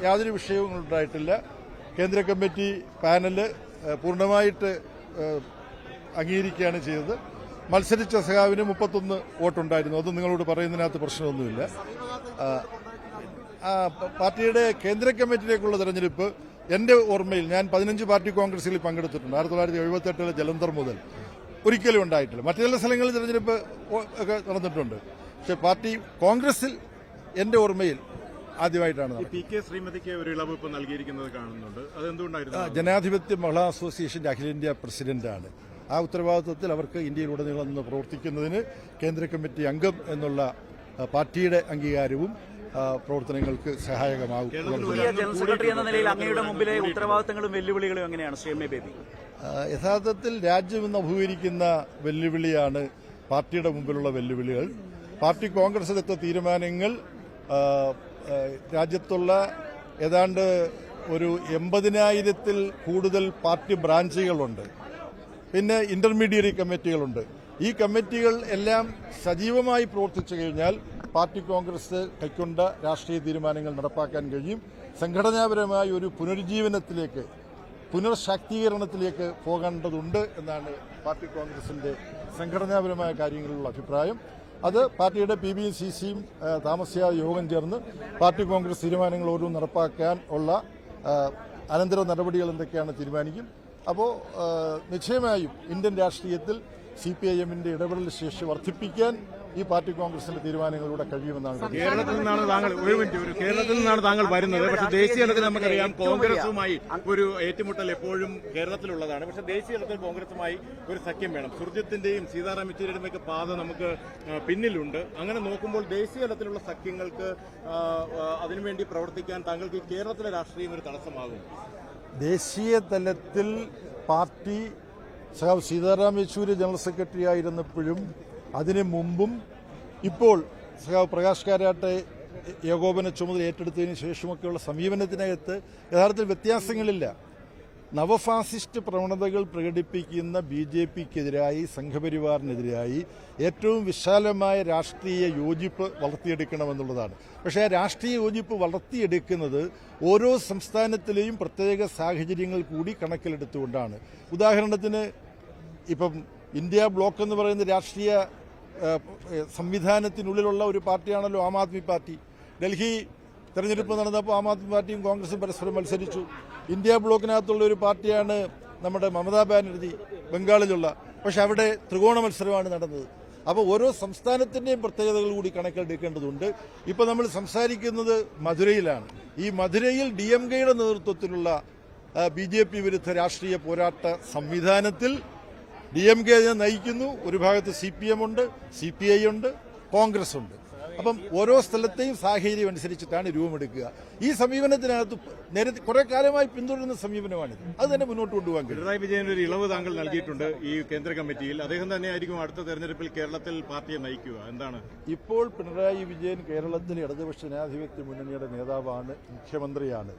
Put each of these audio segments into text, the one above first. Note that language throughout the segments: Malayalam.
യാതൊരു വിഷയവും ഉണ്ടായിട്ടില്ല. കേന്ദ്ര കമ്മിറ്റി പാനല് പൂർണ്ണമായിട്ട് അംഗീകരിക്കുകയാണ് ചെയ്തത്. മത്സരിച്ച സഖാവിന് 31 വോട്ടുണ്ടായിരുന്നു. അത് നിങ്ങളോട് പറയുന്നതിനകത്ത് പ്രശ്നമൊന്നുമില്ല. പാർട്ടിയുടെ കേന്ദ്ര കമ്മിറ്റിയിലേക്കുള്ള തെരഞ്ഞെടുപ്പ് എന്റെ ഓർമ്മയിൽ ഞാൻ 15 പാർട്ടി കോൺഗ്രസിൽ പങ്കെടുത്തിട്ടുണ്ട്. 1978 ജലന്ധർ മുതൽ ഒരിക്കലും ഉണ്ടായിട്ടില്ല. മറ്റു ചില സ്ഥലങ്ങളിൽ തെരഞ്ഞെടുപ്പ് ഒക്കെ നടന്നിട്ടുണ്ട്. പക്ഷെ പാർട്ടി കോൺഗ്രസിൽ എന്റെ ഓർമ്മയിൽ ആദ്യമായിട്ടാണ്. ശ്രീമതിക്ക് ഒരു ഇളവ് ഇപ്പോൾ നൽകിയിരിക്കുന്നത് കാണുന്നുണ്ട്. അതെന്തുകൊണ്ടായിരുന്നു? ജനാധിപത്യ മഹിളാ അസോസിയേഷന്റെ അഖിലേന്ത്യാ പ്രസിഡന്റാണ്. ആ ഉത്തരവാദിത്വത്തിൽ അവർക്ക് ഇന്ത്യയിലുടനീളം നിന്ന് പ്രവർത്തിക്കുന്നതിന് കേന്ദ്ര കമ്മിറ്റി അംഗം എന്നുള്ള പാർട്ടിയുടെ അംഗീകാരവും പ്രവർത്തനങ്ങൾക്ക് സഹായകമാകും. ജനറൽ സെക്രട്ടറി എന്ന നിലയിൽ അങ്ങയുടെ മുമ്പിലെ ഉത്തരവാദിത്തങ്ങളും വെല്ലുവിളികളും എങ്ങനെയാണ് ശ്രീ എം എ ബേബി? യഥാർത്ഥത്തിൽ രാജ്യം ഇന്ന് അഭിമുഖീകരിക്കുന്ന വെല്ലുവിളിയാണ് പാർട്ടിയുടെ മുമ്പിലുള്ള വെല്ലുവിളികൾ. പാർട്ടി കോൺഗ്രസ് എടുത്ത തീരുമാനങ്ങൾ രാജ്യത്തുള്ള ഏതാണ്ട് ഒരു 80,000-ൽ കൂടുതൽ പാർട്ടി ബ്രാഞ്ചുകളുണ്ട്. പിന്നെ ഇന്റർമീഡിയറ്റ് കമ്മിറ്റികളുണ്ട്. ഈ കമ്മിറ്റികൾ എല്ലാം സജീവമായി പ്രവർത്തിച്ചു കഴിഞ്ഞാൽ പാർട്ടി കോൺഗ്രസ് കൈക്കൊണ്ട രാഷ്ട്രീയ തീരുമാനങ്ങൾ നടപ്പാക്കാൻ കഴിയും. സംഘടനാപരമായ ഒരു പുനരുജ്ജീവനത്തിലേക്ക്, പുനർശാക്തീകരണത്തിലേക്ക് പോകേണ്ടതുണ്ട് എന്നാണ് പാർട്ടി കോൺഗ്രസിന്റെ സംഘടനാപരമായ കാര്യങ്ങളിലുള്ള അഭിപ്രായം. അത് പാർട്ടിയുടെ PBCCയും താമസിയാതെ യോഗം ചേർന്ന് പാർട്ടി കോൺഗ്രസ് തീരുമാനങ്ങൾ ഓരോന്നും നടപ്പാക്കാൻ ഉള്ള അനന്തര നടപടികൾ എന്തൊക്കെയാണ് തീരുമാനിക്കും. അപ്പോൾ നിശ്ചയമായും ഇന്ത്യൻ രാഷ്ട്രീയത്തിൽ CPIM-ന്റെ ഇടപെടൽ ശേഷി വർദ്ധിപ്പിക്കാൻ ഈ പാർട്ടി കോൺഗ്രസിന്റെ തീരുമാനങ്ങളിലൂടെ കഴിയുമെന്നാണ്. കേരളത്തിൽ നിന്നാണ് താങ്കൾ വരുന്നത്. പക്ഷേ ദേശീയ തലത്തിൽ നമുക്കറിയാം കോൺഗ്രസുമായി ഒരു ഏറ്റുമുട്ടൽ എപ്പോഴും കേരളത്തിലുള്ളതാണ്. പക്ഷേ ദേശീയ തലത്തിൽ കോൺഗ്രസുമായി ഒരു സഖ്യം വേണം. സുർജിത്തിന്റെയും സീതാറാം യെച്ചൂരിയുടെയും ഒക്കെ പാത നമുക്ക് പിന്നിലുണ്ട്. അങ്ങനെ നോക്കുമ്പോൾ ദേശീയ തലത്തിലുള്ള സഖ്യങ്ങൾക്ക് അതിനുവേണ്ടി പ്രവർത്തിക്കാൻ താങ്കൾക്ക് ഈ കേരളത്തിലെ രാഷ്ട്രീയം ഒരു തടസ്സമാകും? ദേശീയ തലത്തിൽ party Sitaram Yechury general secretary ആയിരുന്നപ്പോഴും അതിനു മുമ്പും ഇപ്പോൾ പ്രകാശ് കാരാട്ടെ ഏകോപന ചുമതല ഏറ്റെടുത്തതിന് ശേഷമൊക്കെയുള്ള സമീപനത്തിനകത്ത് യഥാർത്ഥത്തിൽ വ്യത്യാസങ്ങളില്ല. നവഫാസിസ്റ്റ് പ്രവണതകൾ പ്രകടിപ്പിക്കുന്ന BJPക്കെതിരായി, സംഘപരിവാറിനെതിരായി ഏറ്റവും വിശാലമായ രാഷ്ട്രീയ യോജിപ്പ് വളർത്തിയെടുക്കണമെന്നുള്ളതാണ്. പക്ഷേ ആ രാഷ്ട്രീയ യോജിപ്പ് വളർത്തിയെടുക്കുന്നത് ഓരോ സംസ്ഥാനത്തിലെയും പ്രത്യേക സാഹചര്യങ്ങൾ കൂടി കണക്കിലെടുത്തുകൊണ്ടാണ്. ഉദാഹരണത്തിന് ഇപ്പം ഇന്ത്യ ബ്ലോക്ക് എന്ന് പറയുന്ന രാഷ്ട്രീയ സംവിധാനത്തിനുള്ളിലുള്ള ഒരു പാർട്ടിയാണല്ലോ ആം ആദ്മി പാർട്ടി. ഡൽഹി തെരഞ്ഞെടുപ്പ് നടന്നപ്പോൾ ആം ആദ്മി പാർട്ടിയും കോൺഗ്രസും പരസ്പരം മത്സരിച്ചു. ഇന്ത്യ ബ്ലോക്കിനകത്തുള്ള ഒരു പാർട്ടിയാണ് നമ്മുടെ മമതാ ബാനർജി ബംഗാളിലുള്ള. പക്ഷെ അവിടെ ത്രികോണ മത്സരമാണ് നടന്നത്. അപ്പോൾ ഓരോ സംസ്ഥാനത്തിന്റെയും പ്രത്യേകതകൾ കൂടി കണക്കിലെടുക്കേണ്ടതുണ്ട്. ഇപ്പൊ നമ്മൾ സംസാരിക്കുന്നത് മധുരയിലാണ്. ഈ മധുരയിൽ DMKയുടെ നേതൃത്വത്തിലുള്ള BJP വിരുദ്ധ രാഷ്ട്രീയ പോരാട്ട സംവിധാനത്തിൽ DMK നയിക്കുന്നു. ഒരു ഭാഗത്ത് CPM ഉണ്ട്, CPI ഉണ്ട്, കോൺഗ്രസ് ഉണ്ട്. അപ്പം ഓരോ സ്ഥലത്തെയും സാഹചര്യം അനുസരിച്ചിട്ടാണ് രൂപമെടുക്കുക. ഈ സമീപനത്തിനകത്ത് നേരത്തെ കുറെ കാലമായി പിന്തുടരുന്ന സമീപനമാണിത്. അത് തന്നെ മുന്നോട്ട് കൊണ്ടുപോകാൻ കഴിയും. പിണറായി വിജയൻ ഒരു ഇളവ് താങ്കൾ നൽകിയിട്ടുണ്ട് ഈ കേന്ദ്ര കമ്മിറ്റിയിൽ. അദ്ദേഹം തന്നെയായിരിക്കും അടുത്ത തെരഞ്ഞെടുപ്പിൽ കേരളത്തിൽ പാർട്ടിയെ നയിക്കുക. എന്താണ് ഇപ്പോൾ പിണറായി വിജയൻ കേരളത്തിൽ ഇടതുപക്ഷ ജനാധിപത്യ മുന്നണിയുടെ നേതാവാണ്, മുഖ്യമന്ത്രിയാണ്.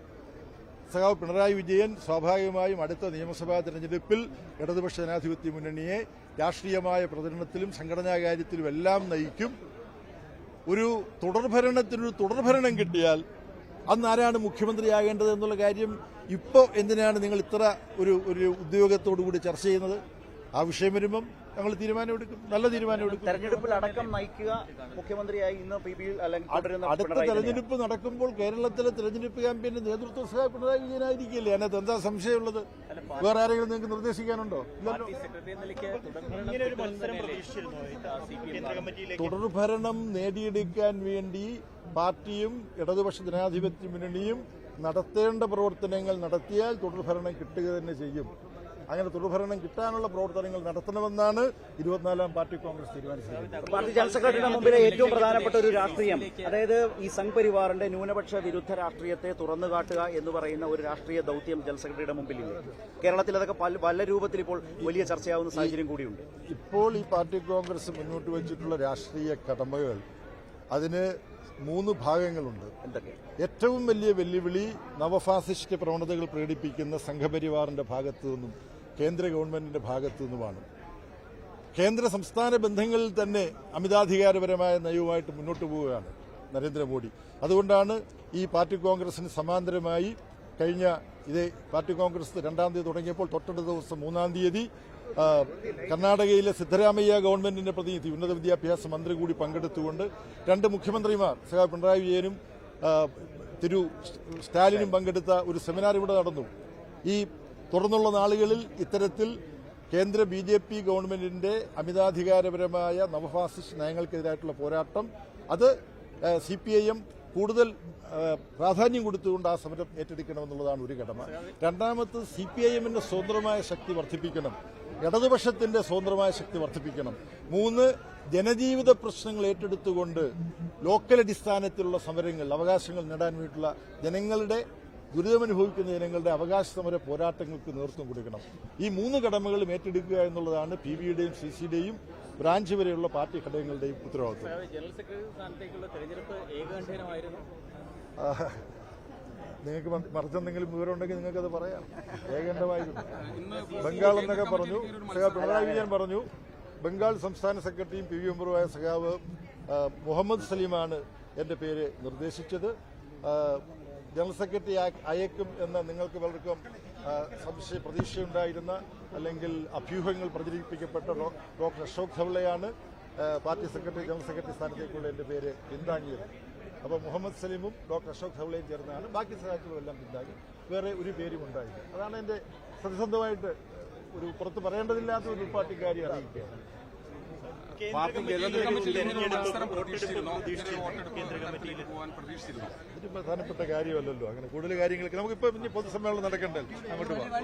സഖാവ് പിണറായി വിജയൻ സ്വാഭാവികമായും അടുത്ത നിയമസഭാ തെരഞ്ഞെടുപ്പിൽ ഇടതുപക്ഷ ജനാധിപത്യ മുന്നണിയെ രാഷ്ട്രീയമായ പ്രചരണത്തിലും സംഘടനാ കാര്യത്തിലും എല്ലാം നയിക്കും. ഒരു തുടർഭരണം കിട്ടിയാൽ അന്ന് ആരാണ് മുഖ്യമന്ത്രിയാകേണ്ടത് എന്നുള്ള കാര്യം ഇപ്പോൾ എന്തിനാണ് നിങ്ങൾ ഇത്ര ഒരു ഉദ്യോഗത്തോടുകൂടി ചർച്ച ചെയ്യുന്നത്? ആ വിഷയം വരുമ്പം ഞങ്ങൾ തീരുമാനമെടുക്കും, നല്ല തീരുമാനമെടുക്കും. തെരഞ്ഞെടുപ്പിൽ അടക്കം നയിക്കുക മുഖ്യമന്ത്രിയായി ഇന്ന് അടുത്ത തെരഞ്ഞെടുപ്പ് നടക്കുമ്പോൾ കേരളത്തിലെ തെരഞ്ഞെടുപ്പ് ക്യാമ്പയിന്റെ നേതൃത്വം സഹ പിണറായി വിജയനായിരിക്കില്ലേ? അതിനകത്ത് എന്താ സംശയമുള്ളത്? വേറെ ആരെങ്കിലും നിങ്ങൾക്ക് നിർദ്ദേശിക്കാനുണ്ടോ? തുടർഭരണം നേടിയെടുക്കാൻ വേണ്ടി പാർട്ടിയും ഇടതുപക്ഷ ജനാധിപത്യ മുന്നണിയും നടത്തേണ്ട പ്രവർത്തനങ്ങൾ നടത്തിയാൽ തുടർഭരണം കിട്ടുക തന്നെ ചെയ്യും. അങ്ങനെ തുടർഭരണം കിട്ടാനുള്ള പ്രവർത്തനങ്ങൾ നടത്തണമെന്നാണ് 24-ാം പാർട്ടി കോൺഗ്രസ് തീരുമാനിച്ചത്. പാർട്ടി ജനറൽ സെക്രട്ടറിയുടെ മുമ്പിലെ ഏറ്റവും പ്രധാനപ്പെട്ട ഒരു രാഷ്ട്രീയം, അതായത് ഈ സംഘ്പരിവാറിന്റെ ന്യൂനപക്ഷ വിരുദ്ധ രാഷ്ട്രീയത്തെ തുറന്നുകാട്ടുക എന്ന് പറയുന്ന ഒരു രാഷ്ട്രീയ ദൌത്യം ജനറൽ സെക്രട്ടറിയുടെ മുമ്പിലില്ല. കേരളത്തിൽ അതൊക്കെ പല രൂപത്തിൽ ഇപ്പോൾ വലിയ ചർച്ചയാവുന്ന സാഹചര്യം കൂടിയുണ്ട്. ഇപ്പോൾ ഈ പാർട്ടി കോൺഗ്രസ് മുന്നോട്ട് വെച്ചിട്ടുള്ള രാഷ്ട്രീയ കടമകൾ, അതിന് 3 ഭാഗങ്ങളുണ്ട്. ഏറ്റവും വലിയ വെല്ലുവിളി നവഫാസിസ്റ്റ് പ്രവണതകൾ പ്രകടിപ്പിക്കുന്ന സംഘപരിവാറിന്റെ ഭാഗത്തു നിന്നും കേന്ദ്ര ഗവൺമെന്റിന്റെ ഭാഗത്തു നിന്നുമാണ്. കേന്ദ്ര സംസ്ഥാന ബന്ധങ്ങളിൽ തന്നെ അമിതാധികാരപരമായ നയവുമായിട്ട് മുന്നോട്ട് പോവുകയാണ്. നരേന്ദ്രമോദി. അതുകൊണ്ടാണ് ഈ പാർട്ടി കോൺഗ്രസിന് സമാന്തരമായി കഴിഞ്ഞ ഇതേ പാർട്ടി കോൺഗ്രസ് 2-ാം തീയതി തുടങ്ങിയപ്പോൾ തൊട്ടടുത്ത ദിവസം 3-ാം തീയതി കർണാടകയിലെ സിദ്ധരാമയ്യ ഗവൺമെന്റിന്റെ പ്രതിനിധി ഉന്നത വിദ്യാഭ്യാസ മന്ത്രി കൂടി പങ്കെടുത്തുകൊണ്ട് 2 മുഖ്യമന്ത്രിമാർ സഖാവ് പിണറായി വിജയനും സ്റ്റാലിനും പങ്കെടുത്ത ഒരു സെമിനാർ ഇവിടെ നടന്നു. ഈ തുടർന്നുള്ള നാളുകളിൽ ഇത്തരത്തിൽ കേന്ദ്ര BJP ഗവൺമെന്റിന്റെ അമിതാധികാരപരമായ നവഫാസിസ്റ്റ് നയങ്ങൾക്കെതിരായിട്ടുള്ള പോരാട്ടം അത് CPIM കൂടുതൽ പ്രാധാന്യം കൊടുത്തുകൊണ്ട് ആ സമരം ഏറ്റെടുക്കണമെന്നുള്ളതാണ് ഒരു കടമ. രണ്ടാമത് CPIMന്റെ സ്വതന്ത്രമായ ശക്തി വർദ്ധിപ്പിക്കണം, ഇടതുപക്ഷത്തിന്റെ സ്വതന്ത്രമായ ശക്തി വർദ്ധിപ്പിക്കണം. 3 ജനജീവിത പ്രശ്നങ്ങൾ ഏറ്റെടുത്തുകൊണ്ട് ലോക്കൽ അടിസ്ഥാനത്തിലുള്ള സമരങ്ങൾ അവകാശങ്ങൾ നേടാൻ വേണ്ടിയിട്ടുള്ള ജനങ്ങളുടെ ദുരിതമനുഭവിക്കുന്ന ജനങ്ങളുടെ അവകാശ സമര പോരാട്ടങ്ങൾക്ക് നേതൃത്വം കൊടുക്കണം. ഈ 3 കടമകളും ഏറ്റെടുക്കുക എന്നുള്ളതാണ് PBയുടെയും CCയുടെയും ബ്രാഞ്ച് വരെയുള്ള പാർട്ടി ഘടകങ്ങളുടെയും ഉത്തരവാദിത്വം. ജനറൽ സെക്രട്ടറി സ്ഥാനത്തേക്കുള്ള തെരഞ്ഞെടുപ്പ് ഏകകണ്ഠേനമായിരുന്നു. നിങ്ങൾക്ക് മറിച്ചെന്തെങ്കിലും വിവരമുണ്ടെങ്കിൽ നിങ്ങൾക്കത് പറയാം. ഏകണ്ഠമായിരുന്നു. ബംഗാൾ എന്നൊക്കെ പറഞ്ഞു, സഖാവ് പിണറായി വിജയൻ പറഞ്ഞു. ബംഗാൾ സംസ്ഥാന സെക്രട്ടറിയും PB മെമ്പറുമായ സഖാവ് മുഹമ്മദ് സലീമാണ് എന്റെ പേര് നിർദ്ദേശിച്ചത്. ജനറൽ സെക്രട്ടറി അയക്കും എന്ന് നിങ്ങൾക്ക് പലർക്കും പ്രതീക്ഷയുണ്ടായിരുന്ന അല്ലെങ്കിൽ അഭ്യൂഹങ്ങൾ പ്രചരിപ്പിക്കപ്പെട്ട ഡോക്ടർ അശോക് ധവളയാണ് പാർട്ടി സെക്രട്ടറി ജനറൽ സെക്രട്ടറി സ്ഥാനത്തേക്കുള്ള എന്റെ പേര് പിന്താങ്ങിയത്. അപ്പോൾ മുഹമ്മദ് സലീമും ഡോക്ടർ അശോക് ധവളയും ചേർന്നാണ് ബാക്കി സഹാക്കളുമെല്ലാം പിന്താങ്ങി. വേറെ ഒരു പേരും ഉണ്ടായില്ല. അതാണ് എന്റെ സത്യസന്ധമായിട്ട് ഒരു പുറത്ത് പറയേണ്ടതില്ലാത്ത ഒരു പാർട്ടിക്കാരി അറിയിക്കുകയാണ്. ഇത് പ്രധാനപ്പെട്ട കാര്യമല്ലല്ലോ. അങ്ങനെ കൂടുതൽ കാര്യങ്ങൾക്ക് നമുക്കിപ്പോൾ പൊതുസമ്മേളനം നടക്കണ്ടല്ലോ. അങ്ങോട്ട് പോകാം.